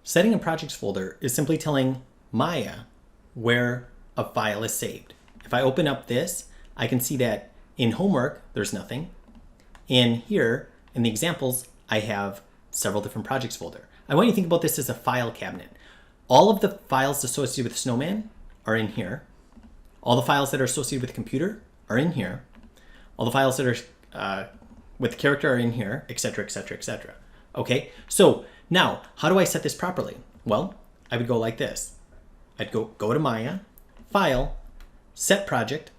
Setting a projects folder is simply telling Maya where a file is saved. If I open up this, I can see that in homework, there's nothing. In here, in the examples, I have several different projects folder. I want you to think about this as a file cabinet. All of the files associated with Snowman are in here. All the files that are associated with the computer are in here. All the files that are with the character are in here, etc., etc., etc. Okay, so now, how do I set this properly? Well, I would go like this. I'd go to Maya, File, Set Project,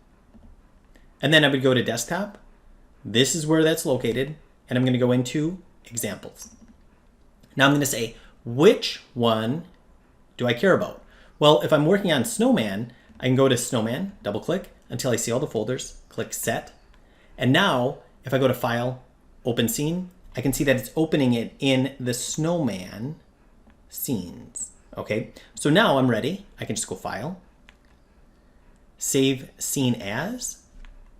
and then I would go to Desktop. This is where that's located, and I'm going to go into Examples. Now I'm going to say, which one do I care about? Well, if I'm working on Snowman, I can go to Snowman, double click until I see all the folders, click Set. And now, if I go to File, Open Scene, I can see that it's opening it in the Snowman scenes. Okay, so now I'm ready. I can just go File, Save Scene As,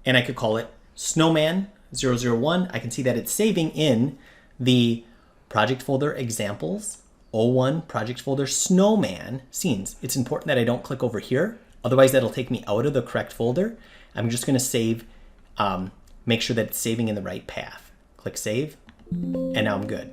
and I could call it Snowman 001. I can see that it's saving in the project folder Examples, 01 project folder Snowman Scenes. It's important that I don't click over here, otherwise that'll take me out of the correct folder. I'm just going to save, make sure that it's saving in the right path. Click Save, and now I'm good.